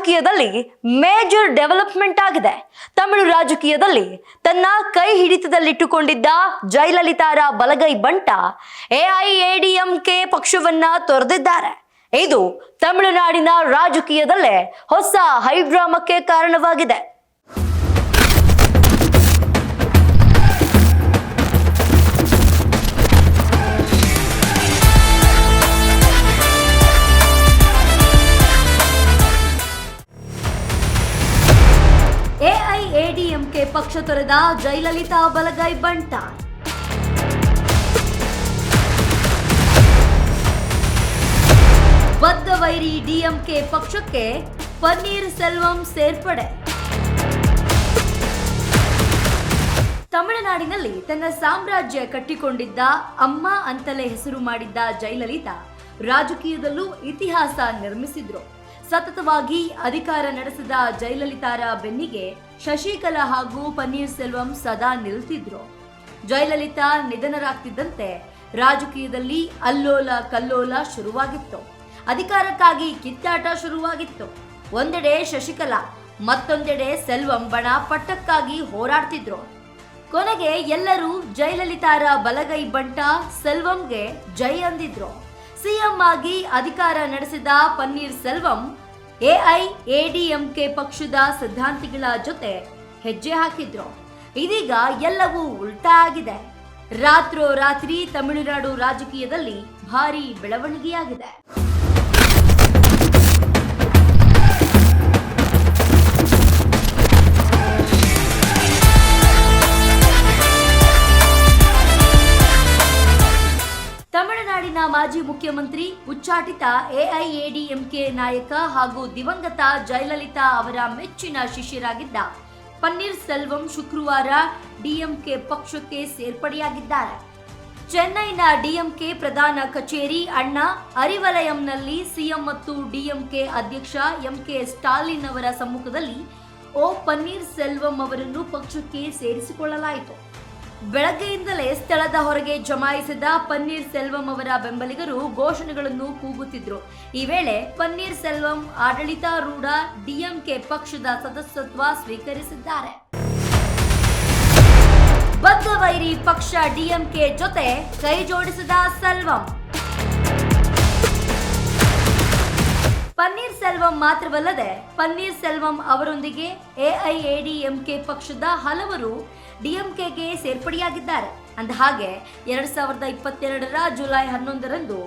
ರಾಜಕೀಯದಲ್ಲಿ major development ಆಗಿದೆ. ತಮಿಳು ರಾಜಕೀಯದಲ್ಲಿ ತನ್ನ ಕೈ ಹಿಡಿತದಲ್ಲಿಟ್ಟುಕೊಂಡಿದ್ದ ಜಯಲಲಿತಾರ ಬಲಗೈ ಬಂಟ ಎಐಎಡಿಎಂಕೆ ಪಕ್ಷವನ್ನ ತೊರೆದಿದ್ದಾರೆ. ಇದು ತಮಿಳುನಾಡಿನ ರಾಜಕೀಯದಲ್ಲೇ ಹೊಸ ಹೈಡ್ರಾಮಕ್ಕೆ ಕಾರಣವಾಗಿದೆ. ಎಐಎಡಿಎಂಕೆ ಪಕ್ಷ ತೊರೆದ ಜಯಲಲಿತಾ ಬಲಗೈ ಬಂಟ. ಬದ್ಧ ವೈರಿ ಡಿಎಂಕೆ ಪಕ್ಷಕ್ಕೆ ಪನ್ನೀರ್ ಸೆಲ್ವಂ ಸೇರ್ಪಡೆ. ತಮಿಳುನಾಡಿನಲ್ಲಿ ತನ್ನ ಸಾಮ್ರಾಜ್ಯ ಕಟ್ಟಿಕೊಂಡಿದ್ದ ಅಮ್ಮ ಅಂತಲೇ ಹೆಸರು ಮಾಡಿದ್ದ ಜಯಲಲಿತಾ ರಾಜಕೀಯದಲ್ಲೂ ಇತಿಹಾಸ ನಿರ್ಮಿಸಿದ್ರು. ಸತತವಾಗಿ ಅಧಿಕಾರ ನಡೆಸಿದ ಜಯಲಲಿತಾರ ಬೆನ್ನಿಗೆ ಶಶಿಕಲಾ ಹಾಗೂ ಪನ್ನೀರ್ ಸೆಲ್ವಂ ಸದಾ ನಿಲ್ತಿದ್ರು. ಜಯಲಲಿತಾ ನಿಧನರಾಗ್ತಿದ್ದಂತೆ ರಾಜಕೀಯದಲ್ಲಿ ಅಲ್ಲೋಲ ಕಲ್ಲೋಲ ಶುರುವಾಗಿತ್ತು. ಅಧಿಕಾರಕ್ಕಾಗಿ ಕಿತ್ತಾಟ ಶುರುವಾಗಿತ್ತು. ಒಂದೆಡೆ ಶಶಿಕಲಾ, ಮತ್ತೊಂದೆಡೆ ಸೆಲ್ವಂ ಬಣ ಪಟ್ಟಕ್ಕಾಗಿ ಹೋರಾಡ್ತಿದ್ರು. ಕೊನೆಗೆ ಎಲ್ಲರೂ ಜಯಲಲಿತಾರ ಬಲಗೈ ಬಂಟ ಸೆಲ್ವಂಗೆ ಜೈ ಅಂದಿದ್ರು. ಸಿಎಂ ಆಗಿ ಅಧಿಕಾರ ನಡೆಸಿದ ಪನ್ನೀರ್ ಸೆಲ್ವಂ ಎಐಎಡಿಎಂಕೆ ಪಕ್ಷದ ಸಿದ್ಧಾಂತಿಗಳ ಜೊತೆ ಹೆಜ್ಜೆ ಹಾಕಿದ್ರು. ಇದೀಗ ಎಲ್ಲವೂ ಉಲ್ಟಾ ಆಗಿದೆ. ರಾತ್ರೋರಾತ್ರಿ ತಮಿಳುನಾಡು ರಾಜಕೀಯದಲ್ಲಿ ಭಾರೀ ಬೆಳವಣಿಗೆಯಾಗಿದೆ. ತಮಿಳುನಾಡಿನ ಮಾಜಿ ಮುಖ್ಯಮಂತ್ರಿ, ಉಚ್ಚಾಟಿತ ಎಐಎಡಿಎಂಕೆ ನಾಯಕ ಹಾಗೂ ದಿವಂಗತ ಜಯಲಲಿತಾ ಅವರ ಮೆಚ್ಚಿನ ಶಿಷ್ಯರಾಗಿದ್ದ ಪನ್ನೀರ್ ಸೆಲ್ವಂ ಶುಕ್ರವಾರ ಡಿಎಂಕೆ ಪಕ್ಷಕ್ಕೆ ಸೇರ್ಪಡೆಯಾಗಿದ್ದಾರೆ. ಚೆನ್ನೈನ ಡಿಎಂಕೆ ಪ್ರಧಾನ ಕಚೇರಿ ಅಣ್ಣಾ ಅರಿವಲಯಂನಲ್ಲಿ ಸಿಎಂ ಮತ್ತು ಡಿಎಂಕೆ ಅಧ್ಯಕ್ಷ ಎಂಕೆ ಸ್ಟಾಲಿನ್ ಅವರ ಸಮ್ಮುಖದಲ್ಲಿ ಪನ್ನೀರ್ ಸೆಲ್ವಂ ಅವರನ್ನು ಪಕ್ಷಕ್ಕೆ ಸೇರಿಸಿಕೊಳ್ಳಲಾಯಿತು. ಬೆಳಗ್ಗೆಯಿಂದಲೇ ಸ್ಥಳದ ಹೊರಗೆ ಜಮಾಯಿಸಿದ ಪನ್ನೀರ್ ಸೆಲ್ವಂ ಅವರ ಬೆಂಬಲಿಗರು ಘೋಷಣೆಗಳನ್ನು ಕೂಗುತ್ತಿದ್ರು. ಈ ವೇಳೆ ಪನ್ನೀರ್ ಸೆಲ್ವಂ ಆಡಳಿತಾರೂಢ ಡಿಎಂಕೆ ಪಕ್ಷದ ಸದಸ್ಯತ್ವ ಸ್ವೀಕರಿಸಿದ್ದಾರೆ. ಬದ್ಧ ವೈರಿ ಪಕ್ಷ ಡಿಎಂಕೆ ಜೊತೆ ಕೈ ಜೋಡಿಸಿದ ಸೆಲ್ವಂ. ಪನ್ನೀರ್ ಸೆಲ್ವಂ ಮಾತ್ರವಲ್ಲದೆ ಪನ್ನೀರ್ ಸೆಲ್ವಂ ಅವರೊಂದಿಗೆ ಎಐಎಡಿಎಂಕೆ ಪಕ್ಷದ ಹಲವರು ಡಿಎಂಕೆಗೆ ಸೇರ್ಪಡೆಯಾಗಿದ್ದಾರೆ. ಅಂದಹಾಗೆ 2022ರ ಜುಲೈ 11ರಂದು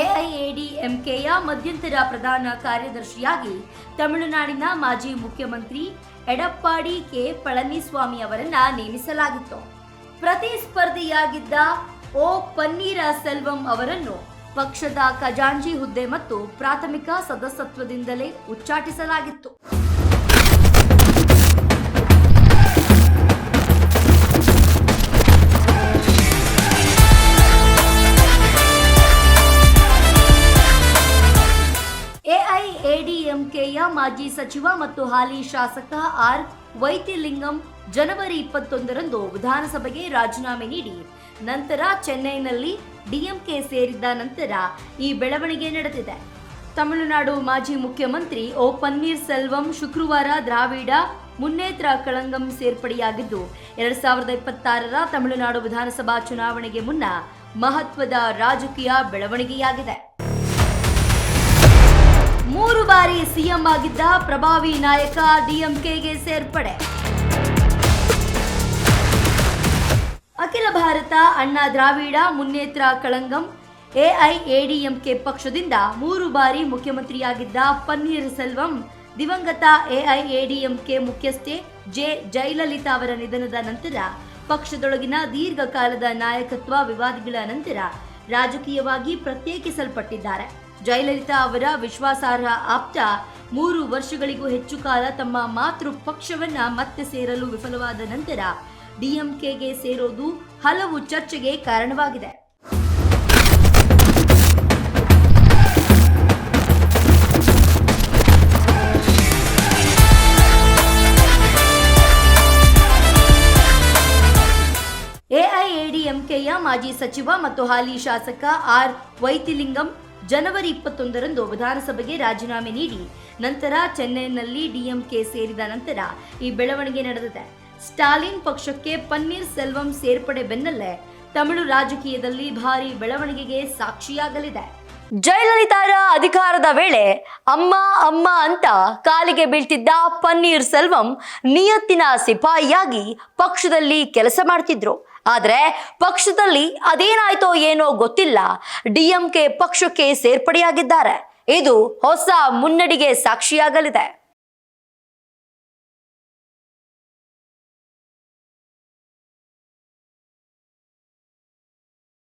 ಎಐಎಡಿಎಂಕೆಯ ಮಧ್ಯಂತರ ಪ್ರಧಾನ ಕಾರ್ಯದರ್ಶಿಯಾಗಿ ತಮಿಳುನಾಡಿನ ಮಾಜಿ ಮುಖ್ಯಮಂತ್ರಿ ಎಡಪ್ಪಾಡಿ ಕೆ ಪಳನಿಸ್ವಾಮಿ ಅವರನ್ನ ನೇಮಿಸಲಾಗಿತ್ತು. ಪ್ರತಿಸ್ಪರ್ಧಿಯಾಗಿದ್ದ ಪನ್ನೀರ ಸೆಲ್ವಂ ಅವರನ್ನು ಪಕ್ಷದ ಖಜಾಂಚಿ ಹುದ್ದೆ ಮತ್ತು ಪ್ರಾಥಮಿಕ ಸದಸ್ಯತ್ವದಿಂದಲೇ ಉಚ್ಚಾಟಿಸಲಾಗಿತ್ತು. ಎಐಎಡಿಎಂಕೆಯ ಮಾಜಿ ಸಚಿವ ಮತ್ತು ಹಾಲಿ ಶಾಸಕ ಆರ್ ವೈತಿಲಿಂಗಂ ಜನವರಿ 21ರಂದು ವಿಧಾನಸಭೆಗೆ ರಾಜೀನಾಮೆ ನೀಡಿ ನಂತರ ಚೆನ್ನೈನಲ್ಲಿ ಡಿಎಂಕೆ ಸೇರಿದ್ದ ನಂತರ ಈ ಬೆಳವಣಿಗೆ ನಡೆದಿದೆ. ತಮಿಳುನಾಡು ಮಾಜಿ ಮುಖ್ಯಮಂತ್ರಿ ಪನ್ನೀರ್ ಸೆಲ್ವಂ ಶುಕ್ರವಾರ ದ್ರಾವಿಡ ಮುನ್ನೇತ್ರ ಕಳಂಗಂ ಸೇರ್ಪಡೆಯಾಗಿದ್ದು 2026ರ ತಮಿಳುನಾಡು ವಿಧಾನಸಭಾ ಚುನಾವಣೆಗೆ ಮುನ್ನ ಮಹತ್ವದ ರಾಜಕೀಯ ಬೆಳವಣಿಗೆಯಾಗಿದೆ. 3 ಬಾರಿ ಸಿಎಂ ಆಗಿದ್ದ ಪ್ರಭಾವಿ ನಾಯಕ ಡಿಎಂಕೆಗೆ ಸೇರ್ಪಡೆ. ಅಖಿಲ ಭಾರತ ಅಣ್ಣಾ ದ್ರಾವಿಡ ಮುನ್ನೇತ್ರ ಕಳಂಗಂ ಎಐಎಡಿಎಂಕೆ ಪಕ್ಷದಿಂದ 3 ಬಾರಿ ಮುಖ್ಯಮಂತ್ರಿಯಾಗಿದ್ದ ಪನ್ನೀರ್ ಸೆಲ್ವಂ ದಿವಂಗತ ಎಐಎಡಿಎಂಕೆ ಮುಖ್ಯಸ್ಥೆ ಜಯಲಲಿತಾ ಅವರ ನಿಧನದ ನಂತರ ಪಕ್ಷದೊಳಗಿನ ದೀರ್ಘಕಾಲದ ನಾಯಕತ್ವ ವಿವಾದಗಳ ನಂತರ ರಾಜಕೀಯವಾಗಿ ಪ್ರತ್ಯೇಕಿಸಲ್ಪಟ್ಟಿದ್ದಾರೆ. ಜಯಲಲಿತಾ ಅವರ ವಿಶ್ವಾಸಾರ್ಹ ಆಪ್ತ 3 ವರ್ಷಗಳಿಗೂ ಹೆಚ್ಚು ಕಾಲ ತಮ್ಮ ಮಾತೃ ಪಕ್ಷವನ್ನ ಮತ್ತೆ ಸೇರಲು ವಿಫಲವಾದ ನಂತರ ಡಿಎಂಕೆಗೆ ಸೇರೋದು ಹಲವು ಚರ್ಚೆಗೆ ಕಾರಣವಾಗಿದೆ. ಎಐಎಡಿಎಂಕೆಯ ಮಾಜಿ ಸಚಿವ ಮತ್ತು ಹಾಲಿ ಶಾಸಕ ಆರ್ ವೈತಿಲಿಂಗಂ ಜನವರಿ 21ರಂದು ವಿಧಾನಸಭೆಗೆ ರಾಜೀನಾಮೆ ನೀಡಿ ನಂತರ ಚೆನ್ನೈನಲ್ಲಿ ಡಿಎಂಕೆ ಸೇರಿದ ನಂತರ ಈ ಬೆಳವಣಿಗೆ ನಡೆದಿದೆ. ಸ್ಟಾಲಿನ್ ಪಕ್ಷಕ್ಕೆ ಪನ್ನೀರ್ ಸೆಲ್ವಂ ಸೇರ್ಪಡೆ ಬೆನ್ನಲ್ಲೇ ತಮಿಳು ರಾಜಕೀಯದಲ್ಲಿ ಭಾರಿ ಬೆಳವಣಿಗೆಗೆ ಸಾಕ್ಷಿಯಾಗಲಿದೆ. ಜಯಲಲಿತಾರ ಅಧಿಕಾರದ ವೇಳೆ ಅಮ್ಮ ಅಮ್ಮ ಅಂತ ಕಾಲಿಗೆ ಬೀಳ್ತಿದ್ದ ಪನ್ನೀರ್ ಸೆಲ್ವಂ ನಿಯತ್ತಿನ ಸಿಪಾಯಿಯಾಗಿ ಪಕ್ಷದಲ್ಲಿ ಕೆಲಸ ಮಾಡ್ತಿದ್ರು. ಆದ್ರೆ ಪಕ್ಷದಲ್ಲಿ ಅದೇನಾಯ್ತೋ ಏನೋ ಗೊತ್ತಿಲ್ಲ, ಡಿಎಂಕೆ ಪಕ್ಷಕ್ಕೆ ಸೇರ್ಪಡೆಯಾಗಿದ್ದಾರೆ. ಇದು ಹೊಸ ಮುನ್ನಡೆಗೆ ಸಾಕ್ಷಿಯಾಗಲಿದೆ.